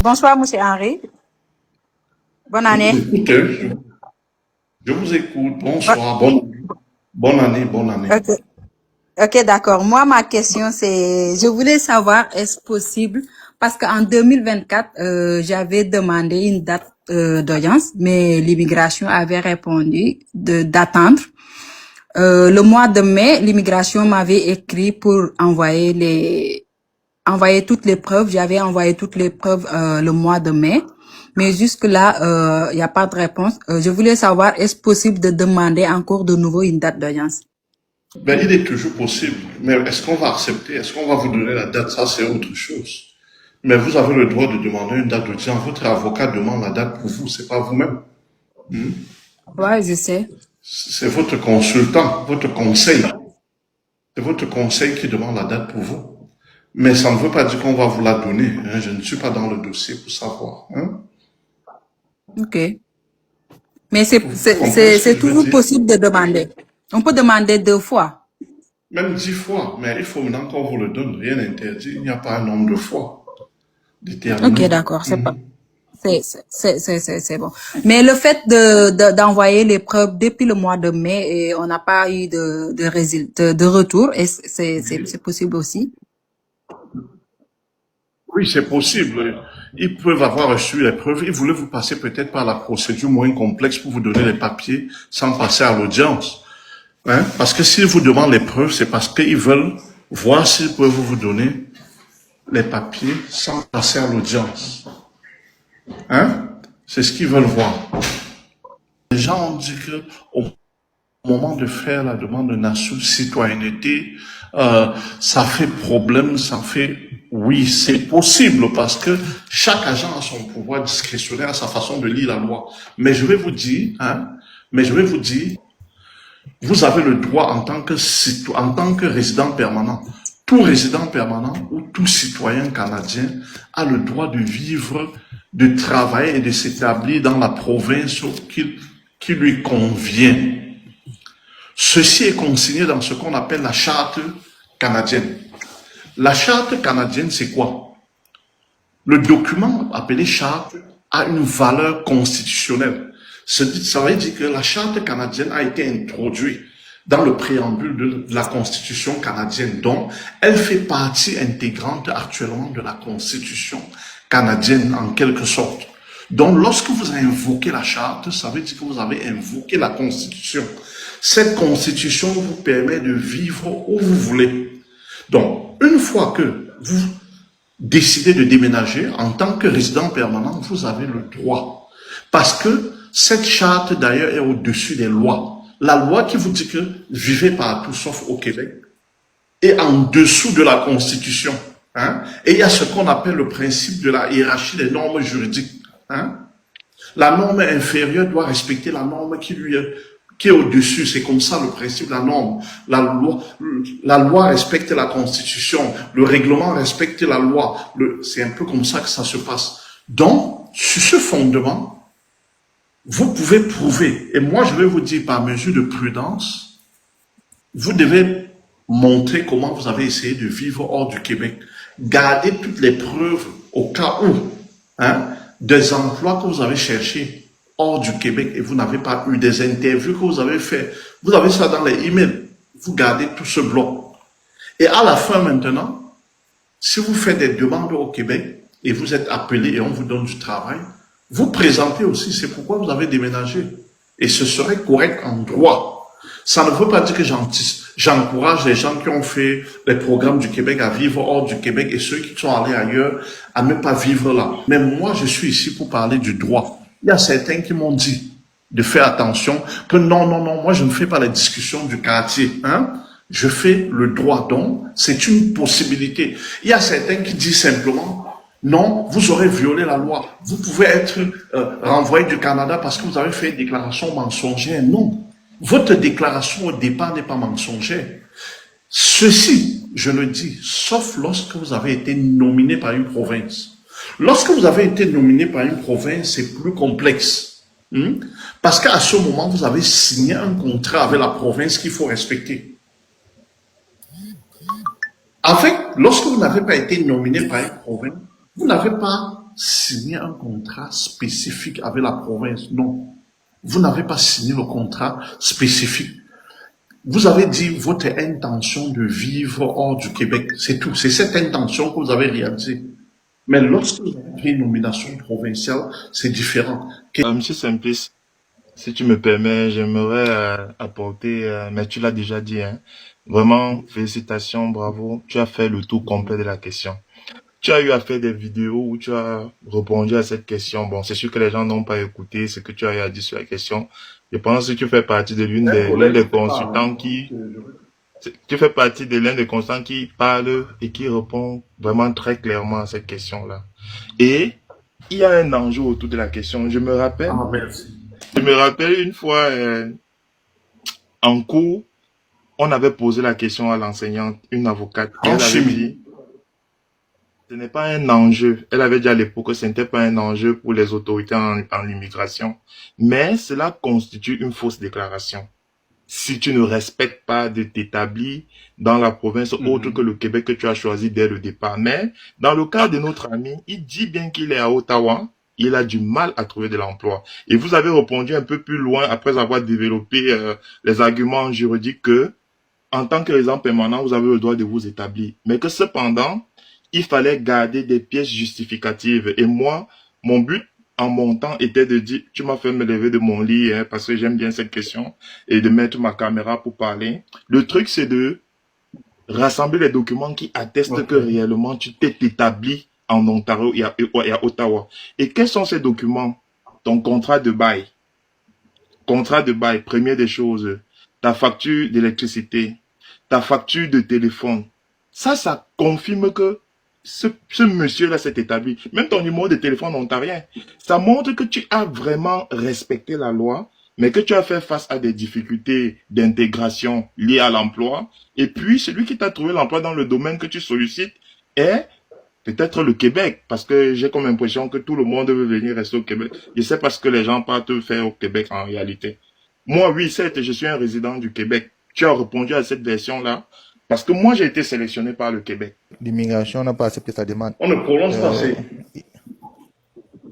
Bonsoir, Monsieur Henri. Bonne Je vous année. écoute, hein. Je vous écoute. Ouais, Bonsoir, bonne année. Bonne année, bonne année. Ok, ok, d'accord. Moi, ma question, c'est, je voulais savoir, est-ce possible, parce qu'en 2024, j'avais demandé une date d'audience, mais l'immigration avait répondu d'attendre. Le mois de mai, l'immigration m'avait écrit pour envoyer toutes les preuves. J'avais envoyé toutes les preuves le mois de mai. Mais jusque-là, il n'y a pas de réponse. Je voulais savoir, est-ce possible de demander encore de nouveau une date d'audience? Ben, il est toujours possible. Mais est-ce qu'on va accepter? Est-ce qu'on va vous donner la date? Ça, c'est autre chose. Mais vous avez le droit de demander une date d'audience. Votre avocat demande la date pour vous, c'est pas vous-même. Ouais, je sais. C'est votre consultant, votre conseil. C'est votre conseil qui demande la date pour vous. Mais ça ne veut pas dire qu'on va vous la donner, hein. Je ne suis pas dans le dossier pour savoir, hein. OK. Mais c'est, Vous c'est, comprenez c'est, ce que c'est je veux toujours dire? possible de demander. On peut demander 2 fois. Même 10 fois, mais il faut maintenant qu'on vous le donne. Rien n'interdit. Il n'y a pas un nombre de fois OK, déterminé. d'accord. C'est bon. Mais le fait d'envoyer les preuves depuis le mois de mai et on n'a pas eu de résultat, de retour, et c'est possible aussi. Oui, c'est possible. Ils peuvent avoir reçu les preuves. Ils voulaient vous passer peut-être par la procédure moins complexe pour vous donner les papiers sans passer à l'audience. Hein? Parce que s'ils vous demandent les preuves, c'est parce qu'ils veulent voir s'ils peuvent vous donner les papiers sans passer à l'audience. Hein? C'est ce qu'ils veulent voir. Les gens ont dit que au moment de faire la demande de Nassau citoyenneté, ça fait problème, ça fait... Oui, c'est possible parce que chaque agent a son pouvoir discrétionnaire, sa façon de lire la loi. Mais je vais vous dire, hein, mais je vais vous dire, vous avez le droit en tant que résident permanent. Tout résident permanent ou tout citoyen canadien a le droit de vivre, de travailler et de s'établir dans la province qui lui convient. Ceci est consigné dans ce qu'on appelle la charte canadienne. La charte canadienne, c'est quoi? Le document appelé charte a une valeur constitutionnelle. Ça veut dire que la charte canadienne a été introduite dans le préambule de la Constitution canadienne. Donc, elle fait partie intégrante actuellement de la Constitution canadienne en quelque sorte. Donc, lorsque vous invoquez la charte, ça veut dire que vous avez invoqué la Constitution. Cette Constitution vous permet de vivre où vous voulez. Donc, une fois que vous décidez de déménager en tant que résident permanent, vous avez le droit. Parce que cette charte, d'ailleurs, est au-dessus des lois. La loi qui vous dit que vivez partout sauf au Québec est en dessous de la Constitution. Hein? Et il y a ce qu'on appelle le principe de la hiérarchie des normes juridiques. Hein? La norme inférieure doit respecter la norme qui est au-dessus. C'est comme ça le principe de la norme. La loi respecte la Constitution. Le règlement respecte la loi. C'est un peu comme ça que ça se passe. Donc, sur ce fondement, vous pouvez prouver. Et moi, je vais vous dire par mesure de prudence, vous devez montrer comment vous avez essayé de vivre hors du Québec. Gardez toutes les preuves au cas où, hein, des emplois que vous avez cherchés hors du Québec et vous n'avez pas eu, des interviews que vous avez fait. Vous avez ça dans les emails. Vous gardez tout ce bloc. Et à la fin maintenant, si vous faites des demandes au Québec et vous êtes appelé et on vous donne du travail, vous présentez aussi, c'est pourquoi vous avez déménagé. Et ce serait correct en droit. Ça ne veut pas dire que j'encourage les gens qui ont fait les programmes du Québec à vivre hors du Québec et ceux qui sont allés ailleurs à ne pas vivre là. Mais moi, je suis ici pour parler du droit. Il y a certains qui m'ont dit de faire attention, que non, moi je ne fais pas les discussions du quartier, hein. Je fais le droit, donc c'est une possibilité. Il y a certains qui disent simplement, non, vous aurez violé la loi. Vous pouvez être renvoyé du Canada parce que vous avez fait une déclaration mensongère. Non, votre déclaration au départ n'est pas mensongère. Ceci, je le dis, sauf lorsque vous avez été nominé par une province. Lorsque vous avez été nominé par une province, c'est plus complexe. Parce qu'à ce moment, vous avez signé un contrat avec la province qu'il faut respecter. Lorsque vous n'avez pas été nominé par une province, vous n'avez pas signé un contrat spécifique avec la province. Non. Vous n'avez pas signé le contrat spécifique. Vous avez dit votre intention de vivre hors du Québec. C'est tout. C'est cette intention que vous avez réalisée. Mais lorsque vous avez pris une nomination provinciale, c'est différent. Monsieur Simplice, si tu me permets, j'aimerais apporter, mais tu l'as déjà dit, hein. Vraiment, félicitations, bravo. Tu as fait le tour complet de la question. Tu as eu à faire des vidéos où tu as répondu à cette question. Bon, c'est sûr que les gens n'ont pas écouté ce que tu as eu à dire sur la question. Je pense que tu fais partie de l'un des consultants qui, tu fais partie de l'un des consultants qui parle et qui répond vraiment très clairement à cette question-là. Et il y a un enjeu autour de la question. Ah, merci. Je me rappelle une fois, en cours, on avait posé la question à l'enseignante, une avocate, et En elle avait chimie. dit, ce n'est pas un enjeu. Elle avait dit à l'époque que ce n'était pas un enjeu pour les autorités en immigration, mais cela constitue une fausse déclaration. Si tu ne respectes pas de t'établir dans la province autre que le Québec que tu as choisi dès le départ. Mais dans le cas de notre ami, il dit bien qu'il est à Ottawa, il a du mal à trouver de l'emploi. Et vous avez répondu un peu plus loin après avoir développé les arguments juridiques que, en tant que résident permanent, vous avez le droit de vous établir. Mais que cependant, il fallait garder des pièces justificatives. Et moi, mon but en montant était de dire, tu m'as fait me lever de mon lit, hein, parce que j'aime bien cette question, et de mettre ma caméra pour parler. Le truc, c'est de rassembler les documents qui attestent que Ok. réellement tu t'es établi en Ontario et à Ottawa. Et quels sont ces documents? Ton contrat de bail. Contrat de bail, première des choses. Ta facture d'électricité, ta facture de téléphone. Ça confirme que ce monsieur-là s'est établi. Même ton numéro de téléphone ontarien. Ça montre que tu as vraiment respecté la loi, mais que tu as fait face à des difficultés d'intégration liées à l'emploi. Et puis, celui qui t'a trouvé l'emploi dans le domaine que tu sollicites est peut-être le Québec, parce que j'ai comme impression que tout le monde veut venir rester au Québec. Je sais pas ce que les gens partent faire au Québec en réalité. Moi, oui, certes, je suis un résident du Québec. Tu as répondu à cette version-là, parce que moi, j'ai été sélectionné par le Québec. L'immigration n'a pas accepté sa demande. On ne prolonge pas. Euh,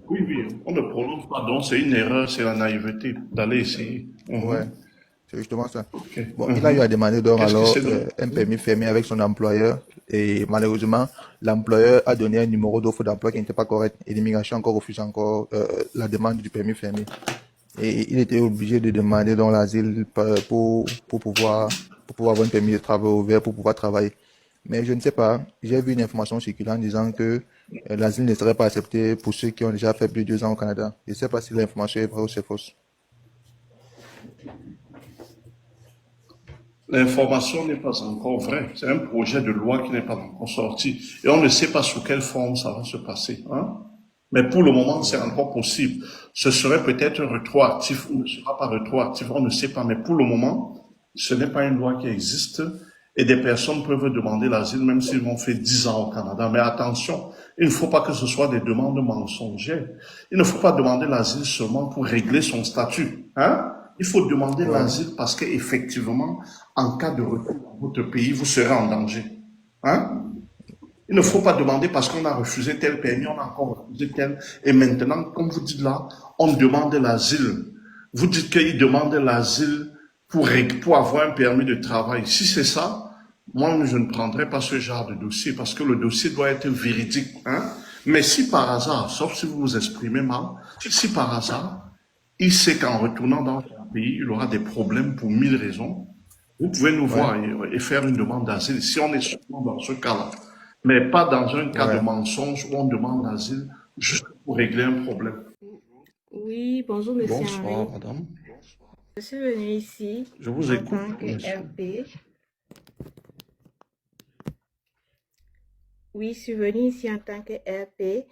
Oui, oui. On ne prolonge pas. Donc, c'est une erreur, c'est la naïveté d'aller essayer. ouais, c'est justement ça. Ok. Bon, il a eu à demander donc Qu'est-ce qui alors s'est donné? un permis fermé avec son employeur et malheureusement, l'employeur a donné un numéro d'offre d'emploi qui n'était pas correct et l'immigration a encore refusé encore la demande du permis fermé. Et il était obligé de demander donc l'asile pour pouvoir avoir un permis de travail ouvert pour pouvoir travailler. Mais je ne sais pas, j'ai vu une information circulant disant que l'asile ne serait pas accepté pour ceux qui ont déjà fait plus de 2 ans au Canada. Je ne sais pas si l'information est vraie ou c'est fausse. L'information n'est pas encore vraie. C'est un projet de loi qui n'est pas encore sorti. Et on ne sait pas sous quelle forme ça va se passer. Hein? Mais pour le moment, c'est Ouais. encore possible. Ce serait peut-être rétroactif ou ne sera pas rétroactif, on ne sait pas. Mais pour le moment, ce n'est pas une loi qui existe et des personnes peuvent demander l'asile même s'ils ont fait 10 ans au Canada. Mais attention, il ne faut pas que ce soit des demandes mensongères. Il ne faut pas demander l'asile seulement pour régler son statut. Hein? Il faut demander Ouais. l'asile parce qu'effectivement, en cas de retour dans votre pays, vous serez en danger. Hein? Il ne faut Ouais. pas demander parce qu'on a refusé tel permis, on a encore refusé tel. Et maintenant, comme vous dites là, on demande l'asile. Vous dites qu'il demande l'asile pour avoir un permis de travail. Si c'est ça, moi, je ne prendrai pas ce genre de dossier parce que le dossier doit être véridique. Hein? Mais si par hasard, sauf si vous vous exprimez mal, si par hasard, il sait qu'en retournant dans son pays, il aura des problèmes pour 1000 raisons, vous pouvez nous Ouais. voir et faire une demande d'asile si on est seulement dans ce cas-là. Mais pas dans un cas de Ouais. mensonge où on demande l'asile juste pour régler un problème. Oui, bonjour Monsieur Bonsoir, Henry. madame. Je suis venue ici Je vous en écoute, tant que monsieur. RP. Oui, je suis venue ici en tant que RP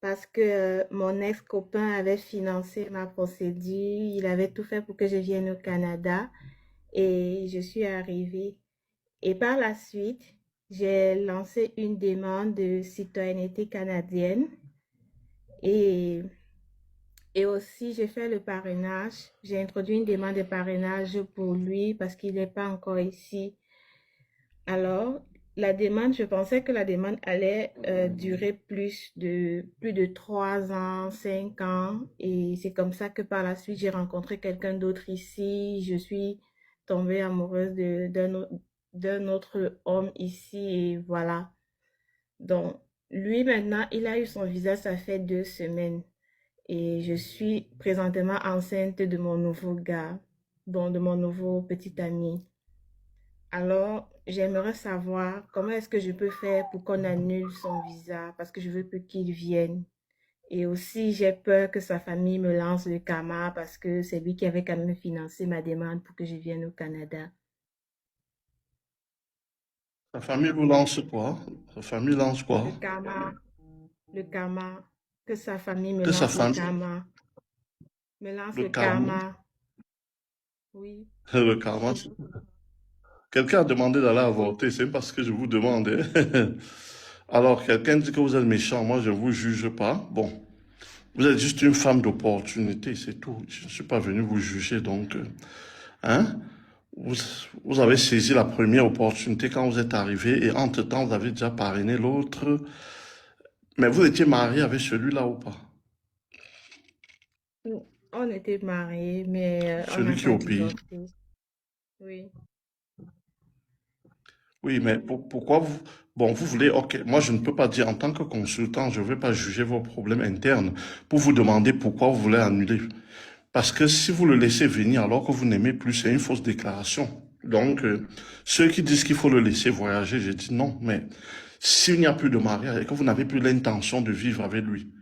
parce que mon ex-copain avait financé ma procédure. Il avait tout fait pour que je vienne au Canada et je suis arrivée. Et par la suite, j'ai lancé une demande de citoyenneté canadienne et Et aussi, j'ai fait le parrainage. J'ai introduit une demande de parrainage pour lui parce qu'il n'est pas encore ici. Alors, la demande, je pensais que la demande allait durer plus de 3 ans, 5 ans. Et c'est comme ça que par la suite, j'ai rencontré quelqu'un d'autre ici. Je suis tombée amoureuse d'un autre homme ici et voilà. Donc, lui maintenant, il a eu son visa, ça fait 2 semaines. Et je suis présentement enceinte de mon nouveau gars, bon, de mon nouveau petit ami. Alors, j'aimerais savoir comment est-ce que je peux faire pour qu'on annule son visa parce que je veux plus qu'il vienne. Et aussi, j'ai peur que sa famille me lance le karma parce que c'est lui qui avait quand même financé ma demande pour que je vienne au Canada. Ta famille vous lance quoi? Ta famille lance quoi? Le karma, le karma, que sa famille me Que sa lance le famille, karma, me lance le le karma, karma. Oui. le karma. Quelqu'un a demandé d'aller avorter, c'est parce que je vous demande, hein. Alors, quelqu'un dit que vous êtes méchant, moi je ne vous juge pas. Bon, vous êtes juste une femme d'opportunité, c'est tout. Je ne suis pas venu vous juger, donc, hein? Vous, vous avez saisi la première opportunité quand vous êtes arrivé et entre-temps, vous avez déjà parrainé l'autre. Mais vous étiez marié avec celui-là ou pas? On était mariés, mais on Celui n'a qui est pas au pays. divorcé. Oui. Oui, mais pourquoi vous... Bon, vous voulez... Ok, moi je ne peux pas dire en tant que consultant, je ne vais pas juger vos problèmes internes pour vous demander pourquoi vous voulez annuler. Parce que si vous le laissez venir alors que vous n'aimez plus, c'est une fausse déclaration. Donc, ceux qui disent qu'il faut le laisser voyager, j'ai dit non. Mais s'il n'y a plus de mariage et que vous n'avez plus l'intention de vivre avec lui,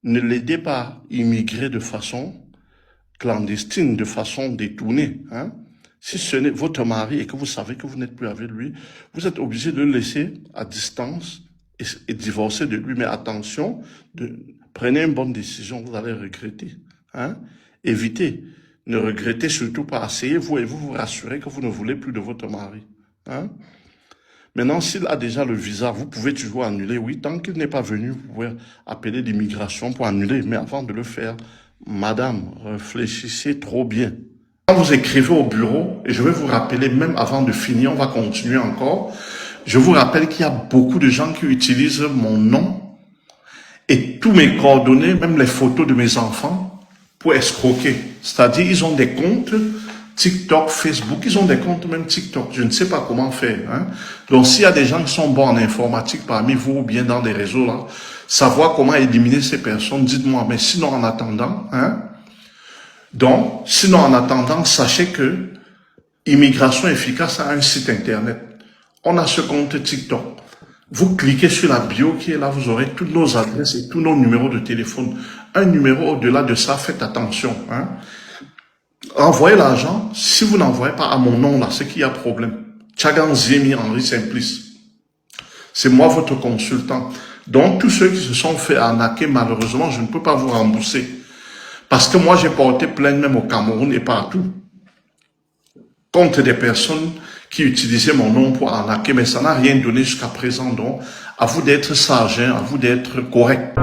ne l'aidez pas à immigrer de façon clandestine, de façon détournée. Hein? Si ce n'est votre mari et que vous savez que vous n'êtes plus avec lui, vous êtes obligé de le laisser à distance et divorcer de lui. Mais attention, prenez une bonne décision, vous allez regretter. Hein? Évitez. Ne regrettez surtout pas. Asseyez-vous et vous vous rassurez que vous ne voulez plus de votre mari. Hein? Maintenant, s'il a déjà le visa, vous pouvez toujours annuler. Oui, tant qu'il n'est pas venu, vous pouvez appeler l'immigration pour annuler. Mais avant de le faire, madame, réfléchissez trop bien. Quand vous écrivez au bureau, et je vais vous rappeler, même avant de finir, on va continuer encore, je vous rappelle qu'il y a beaucoup de gens qui utilisent mon nom et tous mes coordonnées, même les photos de mes enfants, pour escroquer. C'est-à-dire, ils ont des comptes TikTok, Facebook, ils ont des comptes même TikTok. Je ne sais pas comment faire. Hein. Donc, s'il y a des gens qui sont bons en informatique parmi vous ou bien dans des réseaux là, savoir comment éliminer ces personnes, dites-moi. Mais sinon, en attendant, hein, donc, sinon, en attendant, sachez que Immigration Efficace a un site internet. On a ce compte TikTok. Vous cliquez sur la bio qui est là, vous aurez toutes nos adresses et tous nos numéros de téléphone. Un numéro au-delà de ça, faites attention. Hein. Envoyez l'argent. Si vous n'envoyez pas à mon nom là, c'est qu'il y a problème. Tchagan Zemi Henri Simplice. C'est moi votre consultant. Donc, tous ceux qui se sont fait arnaquer, malheureusement, je ne peux pas vous rembourser. Parce que moi, j'ai porté plainte même au Cameroun et partout contre des personnes qui utilisaient mon nom pour arnaquer, mais ça n'a rien donné jusqu'à présent. Donc, à vous d'être sage, hein, à vous d'être correct.